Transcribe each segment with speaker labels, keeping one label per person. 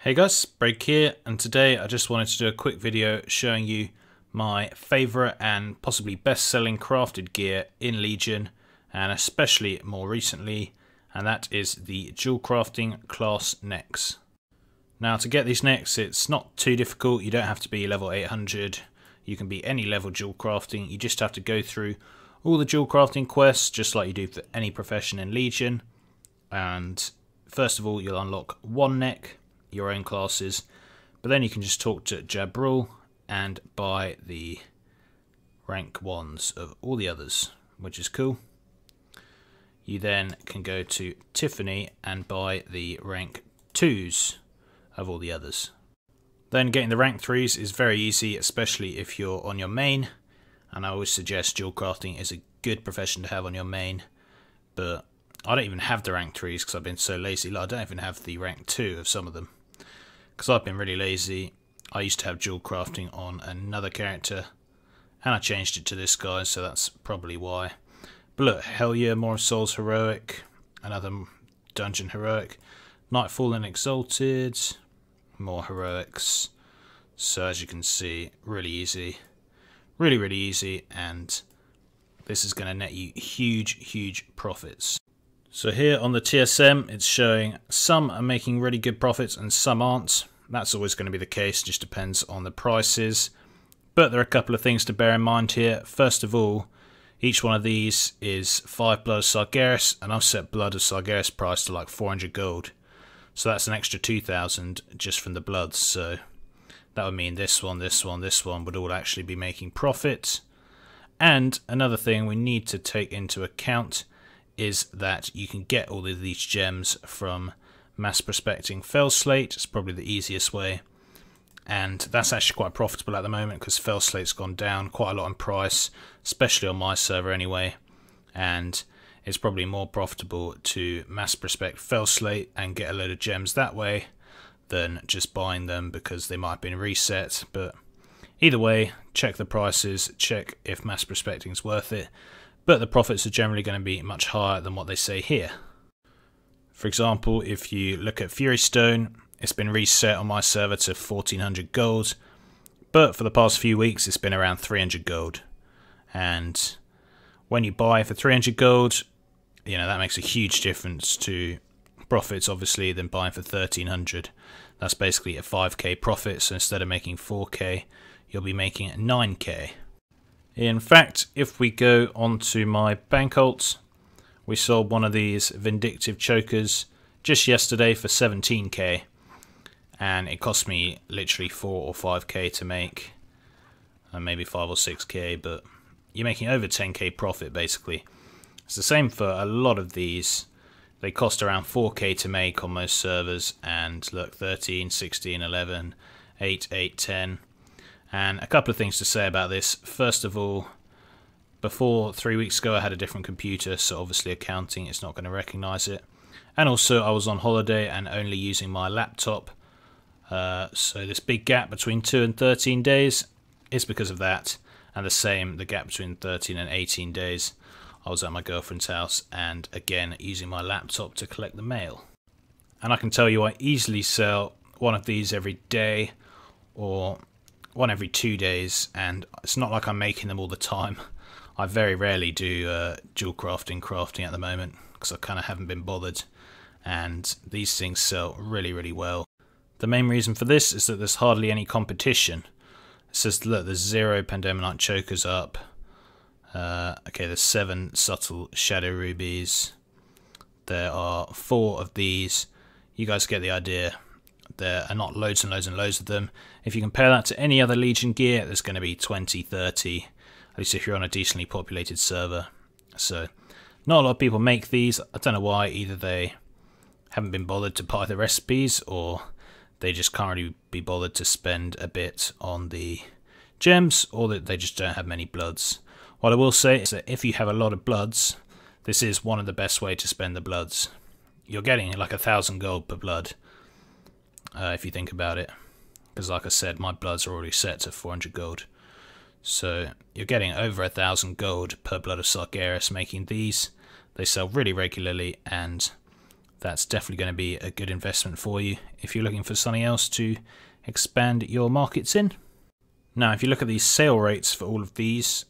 Speaker 1: Hey guys, Break here, and today I just wanted to do a quick video showing you my favourite and possibly best-selling crafted gear in Legion, and especially more recently, and that is the Jewelcrafting class necks. Now to get these necks, it's not too difficult. You don't have to be level 800, you can be any level Jewelcrafting. You just have to go through all the Jewelcrafting quests just like you do for any profession in Legion, and first of all you'll unlock one neck, your own classes, but then you can just talk to Jabrul and buy the rank 1s of all the others, which is cool. You then can go to Tiffany and buy the rank 2s of all the others. Then getting the rank 3s is very easy, especially if you're on your main, and I always suggest Jewelcrafting is a good profession to have on your main, but I don't even have the rank 3s because I've been so lazy. I don't even have the rank 2 of some of them because I've been really lazy. I used to have Jewelcrafting on another character and I changed it to this guy, so that's probably why. But look, hell yeah, more of Souls Heroic, another Dungeon Heroic, Nightfall and Exalted, more Heroics. So as you can see, really easy, really easy, and this is going to net you huge profits. So here on the TSM, it's showing some are making really good profits and some aren't. That's always going to be the case, just depends on the prices. But there are a couple of things to bear in mind here. First of all, each one of these is 5 Blood of Sargeras, and I've set Blood of Sargeras price to like 400 gold. So that's an extra 2,000 just from the bloods. So that would mean this one would all actually be making profit. And another thing we need to take into account is that you can get all of these gems from mass prospecting Fell Slate. It's probably the easiest way, and that's actually quite profitable at the moment because Fell Slate's gone down quite a lot in price, especially on my server anyway, and it's probably more profitable to mass prospect Fell Slate and get a load of gems that way than just buying them because they might have been reset. But either way, check the prices, check if mass prospecting is worth it. But the profits are generally going to be much higher than what they say here. For example, if you look at Fury Stone, it's been reset on my server to 1400 gold, but for the past few weeks it's been around 300 gold. And when you buy for 300 gold, you know, that makes a huge difference to profits obviously than buying for 1300. That's basically a 5k profit, so instead of making 4k, you'll be making 9k. In fact, if we go onto my bank alt, we sold one of these Vindictive Chokers just yesterday for 17k, and it cost me literally 4 or 5k to make, and maybe 5 or 6k, but you're making over 10k profit basically. It's the same for a lot of these. They cost around 4k to make on most servers, and look, 13, 16, 11, 8, 8, 10. And a couple of things to say about this. First of all, before 3 weeks ago I had a different computer, so obviously accounting is not going to recognise it. And also I was on holiday and only using my laptop, so this big gap between 2 and 13 days is because of that. And the same, the gap between 13 and 18 days, I was at my girlfriend's house and again using my laptop to collect the mail. And I can tell you I easily sell one of these every day or one every 2 days, and it's not like I'm making them all the time. I very rarely do crafting at the moment because I kind of haven't been bothered, and these things sell really well. The main reason for this is that there's hardly any competition. It says, look, there's 0 Pandemonite Chokers up. Okay, there's 7 Subtle Shadow Rubies. There are 4 of these. You guys get the idea. There are not loads and loads of them. If you compare that to any other Legion gear, there's going to be 20, 30, at least if you're on a decently populated server. So, not a lot of people make these. I don't know why. Either they haven't been bothered to buy the recipes, or they just can't really be bothered to spend a bit on the gems, or that they just don't have many bloods. What I will say is that if you have a lot of bloods, this is one of the best way to spend the bloods. You're getting like 1,000 gold per blood. If you think about it, because like I said, my bloods are already set to 400 gold, so you're getting over 1,000 gold per Blood of Sargeras making these. They sell really regularly, and that's definitely going to be a good investment for you if you're looking for something else to expand your markets in. Now, if you look at these sale rates for all of these,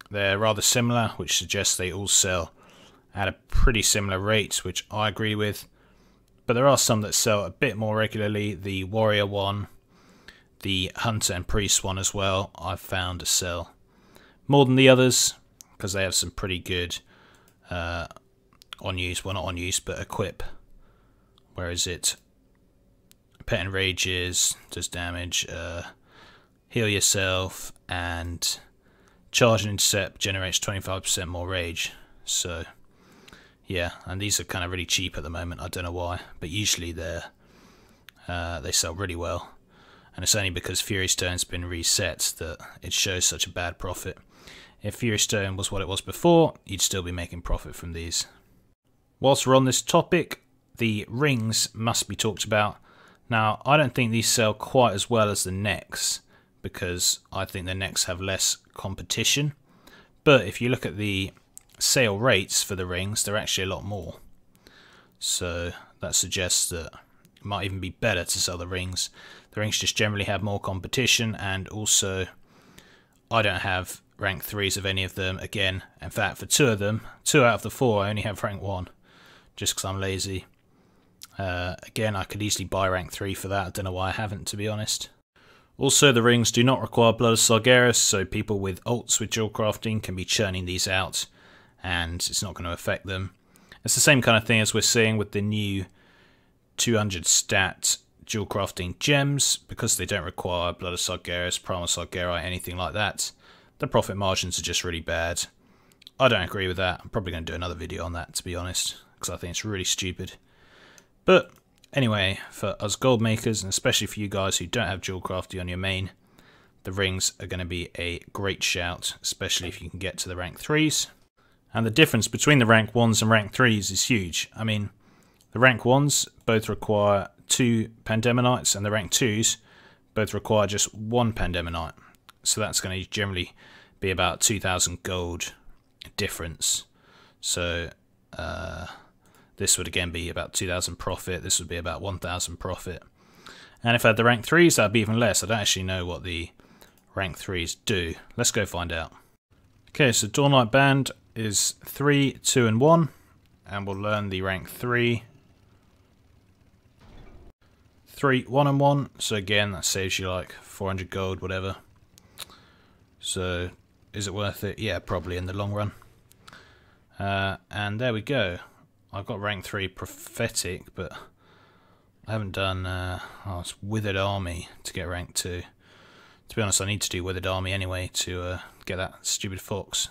Speaker 1: they're rather similar, which suggests they all sell at a pretty similar rate, which I agree with. But there are some that sell a bit more regularly. The Warrior one, the Hunter and Priest one as well, I've found to sell more than the others, because they have some pretty good on-use, well not on-use, but equip. Whereas it Pet Enrages, does damage, heal yourself, and Charge and Intercept generates 25% more rage. So yeah, and these are kind of really cheap at the moment. I don't know why, but usually they sell really well. And it's only because Fury Stone's been reset that it shows such a bad profit. If Fury Stone was what it was before, you'd still be making profit from these. Whilst we're on this topic, the rings must be talked about. Now, I don't think these sell quite as well as the necks, because I think the necks have less competition. But if you look at the sale rates for the rings, they're actually a lot more. So that suggests that it might even be better to sell the rings. The rings just generally have more competition, and also I don't have rank 3s of any of them. Again, in fact, for 2 of them, 2 out of the 4, I only have rank 1, just because I'm lazy. Again, I could easily buy rank 3 for that. I don't know why I haven't, to be honest. Also, the rings do not require Blood of Sargeras, so people with ults with Jewelcrafting can be churning these out, and it's not going to affect them. It's the same kind of thing as we're seeing with the new 200 stat Jewelcrafting gems. Because they don't require Blood of Sargeras, Primal Sargerai, anything like that, the profit margins are just really bad. I don't agree with that. I'm probably going to do another video on that, to be honest, because I think it's really stupid. But anyway, for us gold makers, and especially for you guys who don't have Jewelcrafting on your main, the rings are going to be a great shout, especially if you can get to the rank 3s. And the difference between the rank 1s and rank 3s is huge. I mean, the rank 1s both require 2 Pandemonites, and the rank 2s both require just 1 Pandemonite. So that's going to generally be about 2,000 gold difference. So this would again be about 2,000 profit. This would be about 1,000 profit. And if I had the rank 3s, that'd be even less. I don't actually know what the rank 3s do. Let's go find out. Okay, so Dawn Light Band is 3, 2, and 1. And we'll learn the rank 3. 3, 1, and 1. So again, that saves you like 400 gold, whatever. So, is it worth it? Yeah, probably in the long run. And there we go. I've got rank 3 Prophetic, but I haven't done it's Withered Army to get rank 2. To be honest, I need to do Withered Army anyway to get that stupid fox.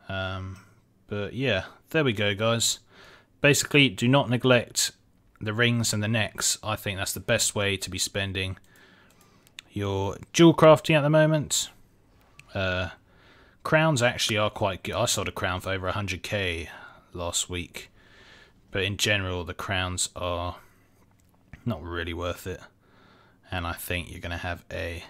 Speaker 1: But yeah, there we go, guys. Basically, do not neglect the rings and the necks. I think that's the best way to be spending your Jewelcrafting at the moment. Crowns actually are quite good. I sold a crown for over 100k last week, but in general the crowns are not really worth it, and I think you're going to have a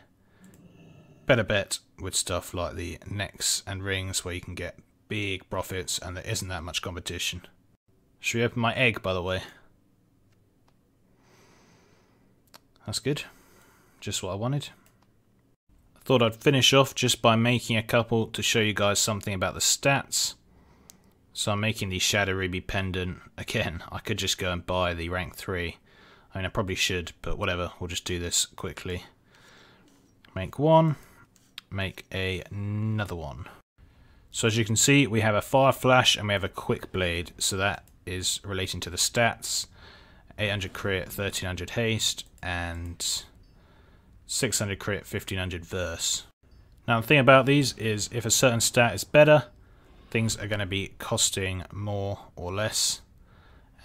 Speaker 1: better bet with stuff like the necks and rings where you can get big profits and there isn't that much competition. Should we open my egg, by the way? That's good, just what I wanted. I thought I'd finish off just by making a couple to show you guys something about the stats. So I'm making the Shadow Ruby Pendant. Again, I could just go and buy the rank 3. I mean, I probably should, but whatever. We'll just do this quickly. Make one. Make another one. So as you can see, we have a Fire Flash and we have a Quick Blade. So that is relating to the stats. 800 crit, 1300 haste, and 600 crit, 1500 verse. Now the thing about these is if a certain stat is better, things are going to be costing more or less.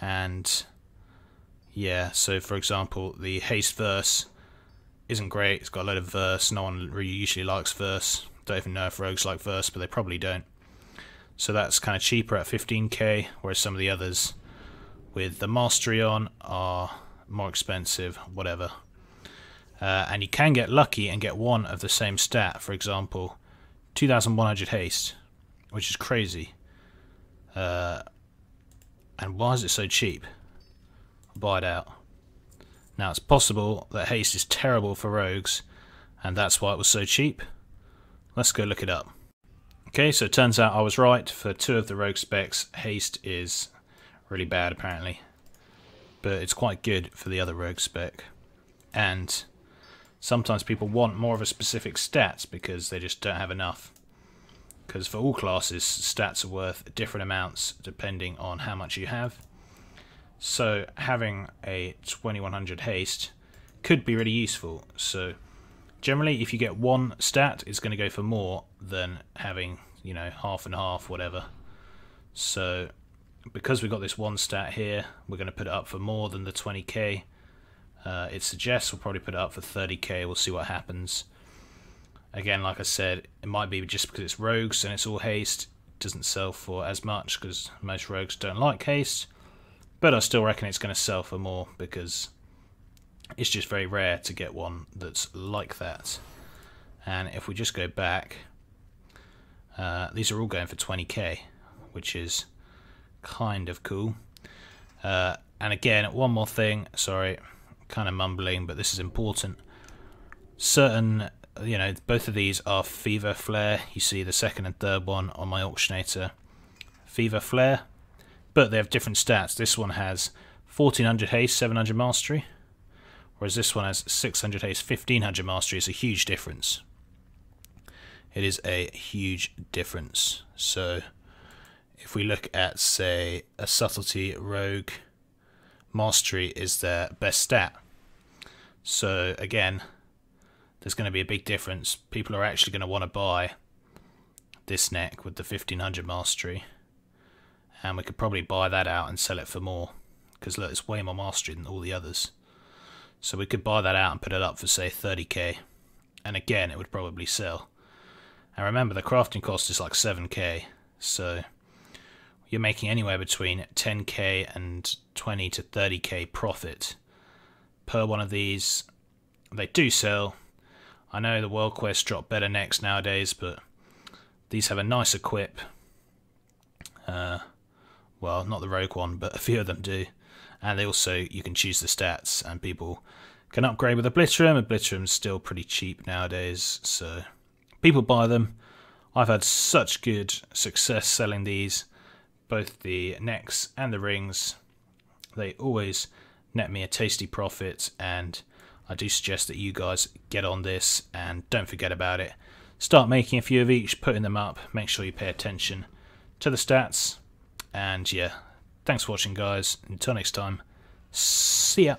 Speaker 1: And yeah, so for example, the haste verse isn't great. It's got a load of verse. No one really usually likes verse. Don't even know if rogues like verse, but they probably don't. So that's kind of cheaper at 15k, whereas some of the others with the mastery on are more expensive, whatever. And you can get lucky and get one of the same stat. For example, 2100 haste, which is crazy. And why is it so cheap? I'll buy it out. Now it's possible that haste is terrible for rogues, and that's why it was so cheap. Let's go look it up. Okay, so it turns out I was right. For 2 of the rogue specs, haste is really bad apparently, but it's quite good for the other rogue spec. And sometimes people want more of a specific stats because they just don't have enough. Because for all classes, stats are worth different amounts depending on how much you have. So having a 2100 haste could be really useful. So generally, if you get 1 stat, it's going to go for more than having, you know, half and half, whatever. So because we've got this 1 stat here, we're going to put it up for more than the 20k. It suggests we'll probably put it up for 30k. We'll see what happens. Again, like I said, it might be just because it's rogues and it's all haste, it doesn't sell for as much because most rogues don't like haste, but I still reckon it's going to sell for more because it's just very rare to get one that's like that. And if we just go back, these are all going for 20k, which is kind of cool. And again, one more thing, sorry, kind of mumbling, but this is important. Certain, you know, both of these are Fever Flare. You see the 2nd and 3rd one on my Auctionator, Fever Flare, but they have different stats. This one has 1400 haste, 700 mastery, whereas this one has 600 haste, 1500 mastery. It's a huge difference. It is a huge difference. So if we look at, say, a Subtlety Rogue, mastery is their best stat. So again, there's going to be a big difference. People are actually going to want to buy this neck with the 1500 mastery, and we could probably buy that out and sell it for more, because look, it's way more mastery than all the others. So we could buy that out and put it up for, say, 30k, and again it would probably sell. And remember, the crafting cost is like 7k, so you're making anywhere between 10k and 20 to 30k profit per one of these. They do sell. I know the World Quest drop better necks nowadays, but these have a nice equip. Well, not the rogue one, but a few of them do. And they also, you can choose the stats, and people can upgrade with a Obliterum. Obliterum's still pretty cheap nowadays, so people buy them. I've had such good success selling these, both the necks and the rings. They always net me a tasty profit, and I do suggest that you guys get on this and don't forget about it. Start making a few of each, putting them up, make sure you pay attention to the stats, and yeah, thanks for watching guys. Until next time, see ya.